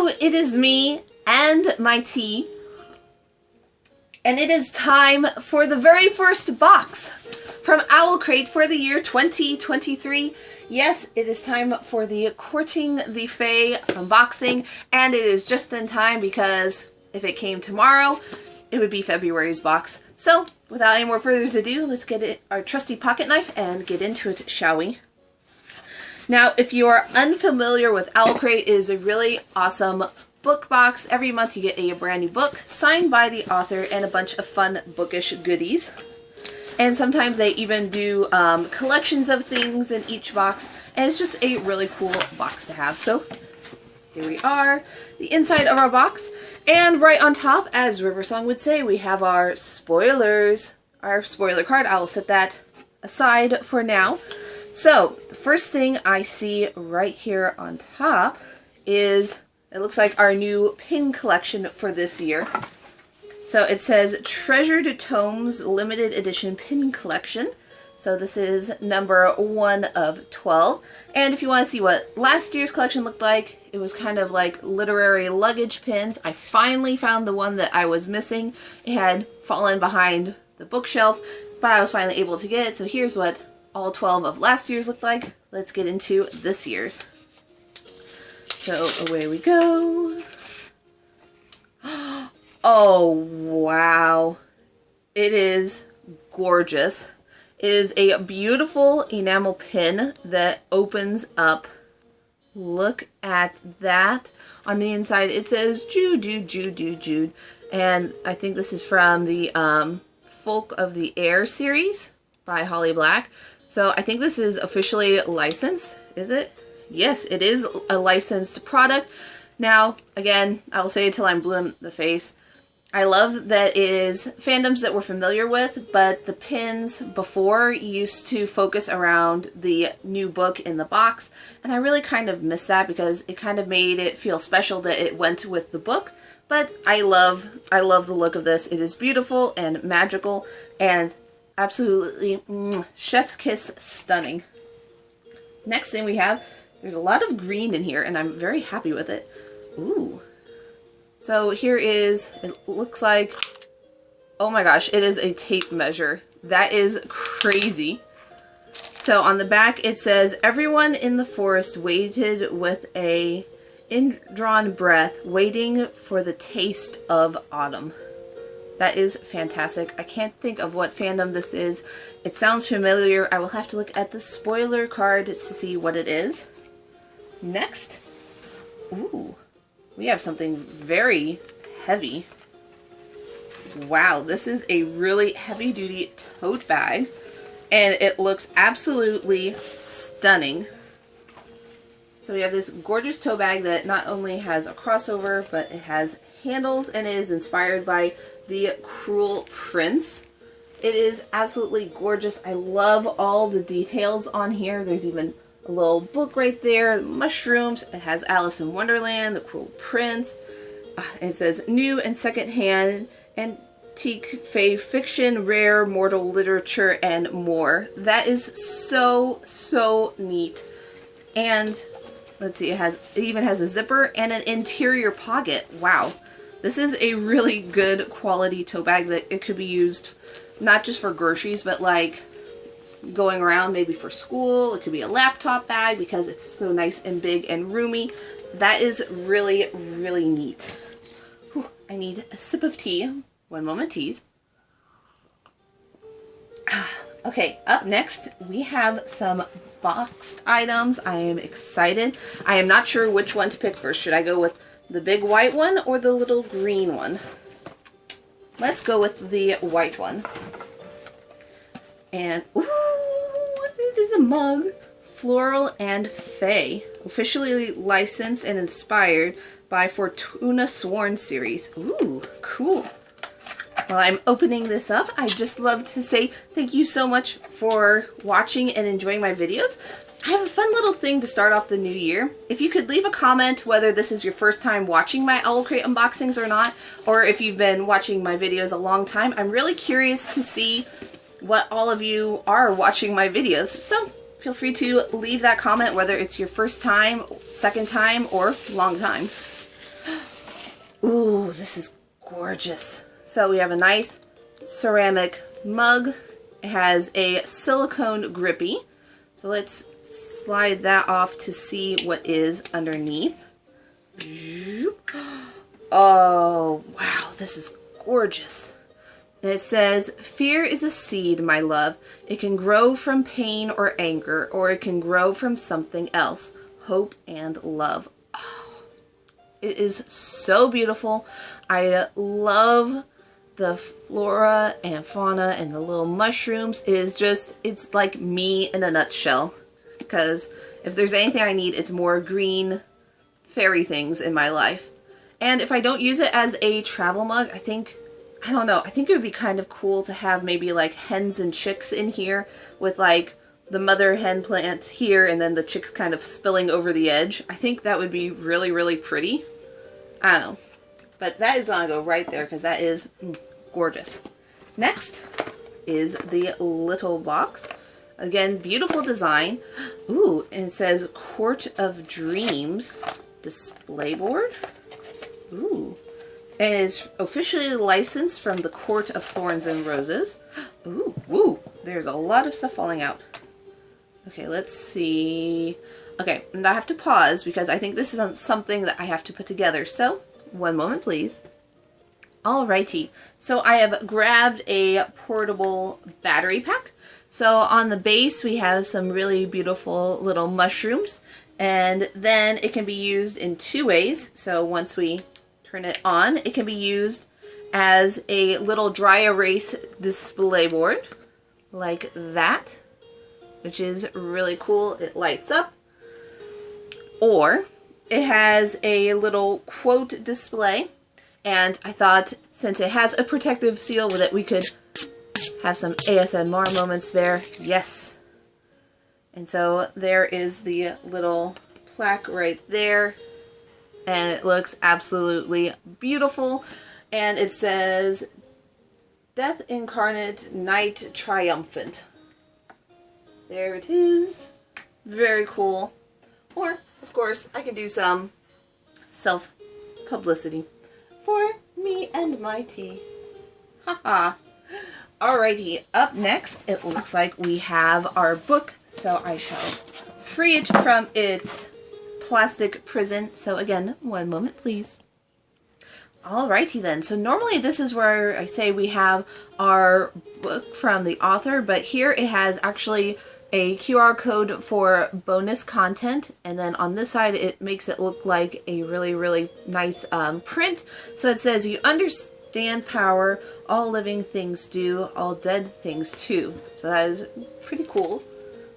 Hello, it is me and my tea, and it is time for the very first box from Owlcrate for the year 2023. Yes, it is time for the Courting the Fae unboxing, and it is just in time because if it came tomorrow, it would be February's box. So, without any more further ado, let's get our trusty pocket knife and get into it, shall we? Now, if you are unfamiliar with Owlcrate, it is a really awesome book box. Every month you get a brand new book signed by the author and a bunch of fun bookish goodies. And sometimes they even do collections of things in each box, and it's just a really cool box to have. So here we are, the inside of our box, and right on top, as Riversong would say, we have our spoilers, our spoiler card. I will set that aside for now. So, the first thing I see right here on top is, it looks like our new pin collection for this year. So it says Treasured Tomes Limited Edition Pin Collection. So this is number 1 of 12. And if you want to see what last year's collection looked like, it was kind of like literary luggage pins. I finally found the one that I was missing. It had fallen behind the bookshelf, but I was finally able to get it. So here's what all 12 of last year's looked like. Let's get into this year's. So away we go. Oh, wow. It is gorgeous. It is a beautiful enamel pin that opens up. Look at that. On the inside it says Jude, Jude, Jude, Jude, Jude. And I think this is from the Folk of the Air series by Holly Black. So I think this is officially licensed, is it? Yes, it is a licensed product. Now, again, I will say it till I'm blue in the face. I love that it is fandoms that we're familiar with, but the pins before used to focus around the new book in the box, and I really kind of miss that because it kind of made it feel special that it went with the book. But I love the look of this. It is beautiful and magical and absolutely chef's kiss stunning. Next thing we have, there's a lot of green in here and I'm very happy with it. Ooh. So here is, it looks like, oh my gosh, it is a tape measure. That is crazy. So on the back it says, everyone in the forest waited with a indrawn breath, waiting for the taste of autumn. That is fantastic. I can't think of what fandom this is. It sounds familiar. I will have to look at the spoiler card to see what it is. Next, ooh, we have something very heavy. Wow, this is a really heavy-duty tote bag, and it looks absolutely stunning. So we have this gorgeous tote bag that not only has a crossover, but it has handles, and it is inspired by the Cruel Prince. It is absolutely gorgeous. I love all the details on here. There's even a little book right there, mushrooms. It has Alice in Wonderland, the Cruel Prince. It says new and secondhand, antique fae fiction, rare mortal literature, and more. That is so, so neat. And let's see, it even has a zipper and an interior pocket. Wow. This is a really good quality tote bag that it could be used not just for groceries, but like going around maybe for school. It could be a laptop bag because it's so nice and big and roomy. That is really, really neat. Whew, I need a sip of tea. One moment, tease. Okay, up next we have some boxed items. I am excited. I am not sure which one to pick first. Should I go with the big white one or the little green one? Let's go with the white one. And, ooh, it is a mug. Floral and Fae. Officially licensed and inspired by Fortuna Sworn series. Ooh, cool. While I'm opening this up, I'd just love to say thank you so much for watching and enjoying my videos. I have a fun little thing to start off the new year. If you could leave a comment whether this is your first time watching my Owlcrate unboxings or not, or if you've been watching my videos a long time, I'm really curious to see what all of you are watching my videos. So feel free to leave that comment whether it's your first time, second time, or long time. Ooh, this is gorgeous. So we have a nice ceramic mug. It has a silicone grippy. So let's slide that off to see what is underneath. Oh, wow, this is gorgeous. And it says, fear is a seed, my love. It can grow from pain or anger, or it can grow from something else. Hope and love. Oh, it is so beautiful. I love the flora and fauna and the little mushrooms. It's like me in a nutshell. Because if there's anything I need, it's more green fairy things in my life. And if I don't use it as a travel mug, I don't know, I think it would be kind of cool to have maybe like hens and chicks in here with like the mother hen plant here and then the chicks kind of spilling over the edge. I think that would be really, really pretty. I don't know. But that is gonna go right there because that is gorgeous. Next is the little box. Again, beautiful design. Ooh, and it says Court of Dreams display board. Ooh. And it is officially licensed from the Court of Thorns and Roses. Ooh, woo. There's a lot of stuff falling out. Okay, let's see. Okay, and I have to pause because I think this is something that I have to put together. So, one moment, please. Alrighty. So I have grabbed a portable battery pack. So on the base, we have some really beautiful little mushrooms. And then it can be used in two ways. So once we turn it on, it can be used as a little dry erase display board like that, which is really cool. It lights up. Or it has a little quote display, and I thought since it has a protective seal with it, we could have some ASMR moments there. Yes. And so there is the little plaque right there. And it looks absolutely beautiful. And it says, Death Incarnate, Night Triumphant. There it is. Very cool. Or, of course, I can do some self-publicity for me and my tea. Haha. Alrighty, up next, it looks like we have our book. So I shall free it from its plastic prison. So again, one moment please. Alrighty then, so normally this is where I say we have our book from the author, but here it has actually a QR code for bonus content, and then on this side it makes it look like a really, really nice print. So it says, you understand power, all living things do, all dead things too. So that is pretty cool.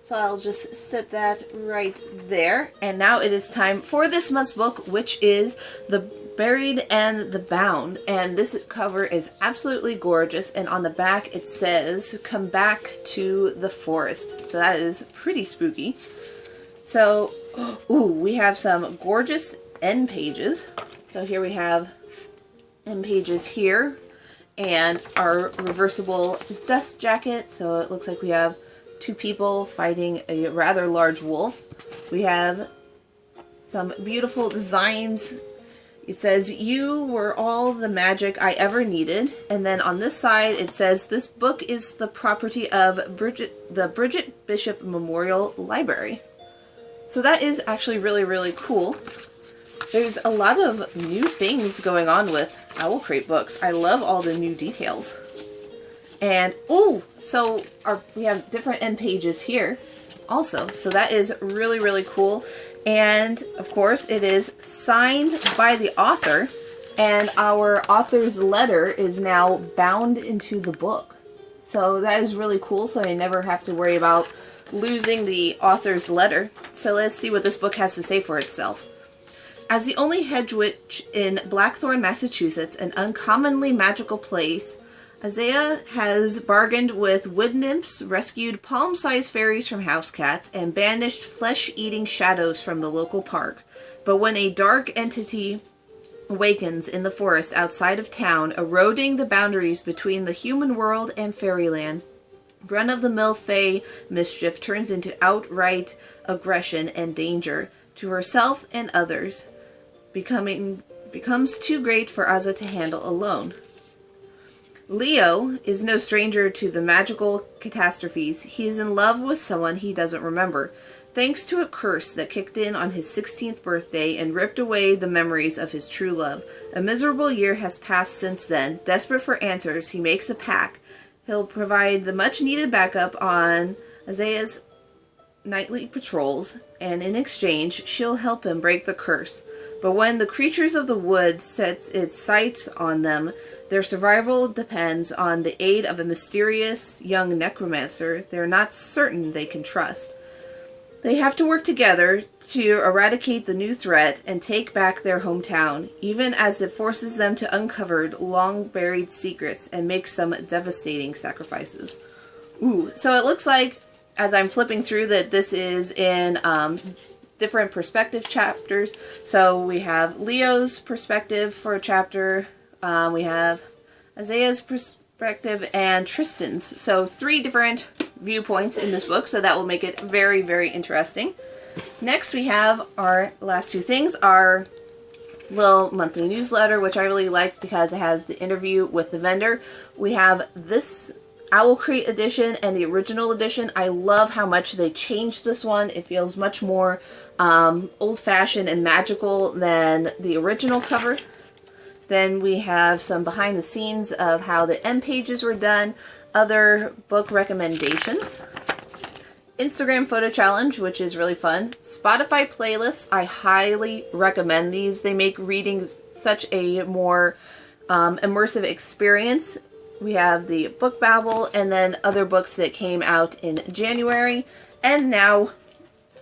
So I'll just set that right there. And now it is time for this month's book, which is The Buried and the Bound. And this cover is absolutely gorgeous. And on the back it says, come back to the forest. So that is pretty spooky. So, ooh, we have some gorgeous end pages. So here we have end pages here. And our reversible dust jacket. So it looks like we have two people fighting a rather large wolf. We have some beautiful designs. It says, you were all the magic I ever needed. And then on this side it says, this book is the property of the Bridget Bishop Memorial Library. So that is actually really, really cool. There's a lot of new things going on with Owlcrate books. I love all the new details. And, ooh, so we have different end pages here also. So that is really, really cool. And, of course, it is signed by the author. And our author's letter is now bound into the book. So that is really cool. So I never have to worry about losing the author's letter. So let's see what this book has to say for itself. As the only hedge witch in Blackthorn, Massachusetts, an uncommonly magical place, Isaiah has bargained with wood nymphs, rescued palm-sized fairies from house cats, and banished flesh-eating shadows from the local park. But when a dark entity awakens in the forest outside of town, eroding the boundaries between the human world and fairyland, run-of-the-mill fae mischief turns into outright aggression and danger to herself and others, becoming becomes too great for Azza to handle alone. Leo is no stranger to the magical catastrophes. He is in love with someone he doesn't remember, thanks to a curse that kicked in on his 16th birthday and ripped away the memories of his true love. A miserable year has passed since then. Desperate for answers, he makes a pact. He'll provide the much-needed backup on Isaiah's nightly patrols, and in exchange, she'll help him break the curse. But when the creatures of the wood sets its sights on them, their survival depends on the aid of a mysterious young necromancer they're not certain they can trust. They have to work together to eradicate the new threat and take back their hometown, even as it forces them to uncover long-buried secrets and make some devastating sacrifices. Ooh, so it looks like, as I'm flipping through, that this is in different perspective chapters. So we have Leo's perspective for a chapter, we have Isaiah's perspective, and Tristan's. So 3 different viewpoints in this book, so that will make it very, very interesting. Next we have our last 2 things, our little monthly newsletter, which I really like because it has the interview with the vendor. We have this Owlcrate edition and the original edition. I love how much they changed this one. It feels much more old-fashioned and magical than the original cover. Then we have some behind the scenes of how the end pages were done, other book recommendations, Instagram photo challenge, which is really fun, Spotify playlists. I highly recommend these. They make reading such a more immersive experience. We have the book babble, and then other books that came out in January, and now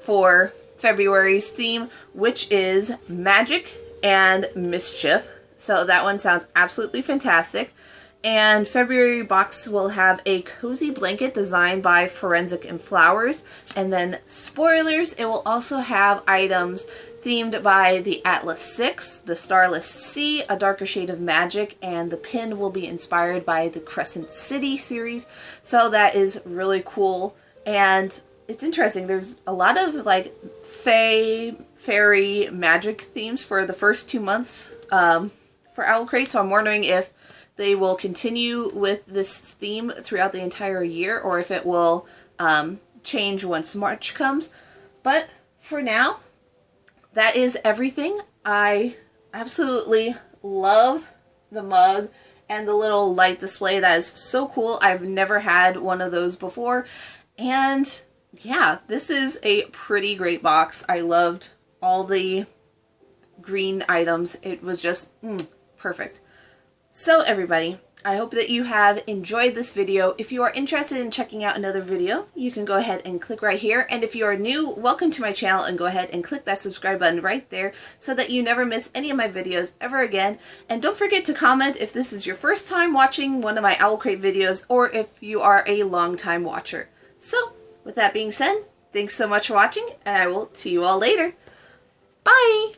for February's theme, which is magic and mischief. So that one sounds absolutely fantastic. And February box will have a cozy blanket designed by Forensic and Flowers. And then spoilers, it will also have items themed by the Atlas 6, the Starless Sea, A Darker Shade of Magic, and the pin will be inspired by the Crescent City series. So that is really cool. And it's interesting. There's a lot of like fae, fairy, magic themes for the first 2 months for Owlcrate. So I'm wondering if they will continue with this theme throughout the entire year, or if it will change once March comes. But for now, that is everything. I absolutely love the mug and the little light display. That is so cool. I've never had one of those before. And yeah, this is a pretty great box. I loved all the green items. It was just perfect. So everybody, I hope that you have enjoyed this video. If you are interested in checking out another video, you can go ahead and click right here. And if you are new, welcome to my channel, and go ahead and click that subscribe button right there so that you never miss any of my videos ever again. And don't forget to comment if this is your first time watching one of my Owlcrate videos, or if you are a long-time watcher. So with that being said, thanks so much for watching, and I will see you all later. Bye!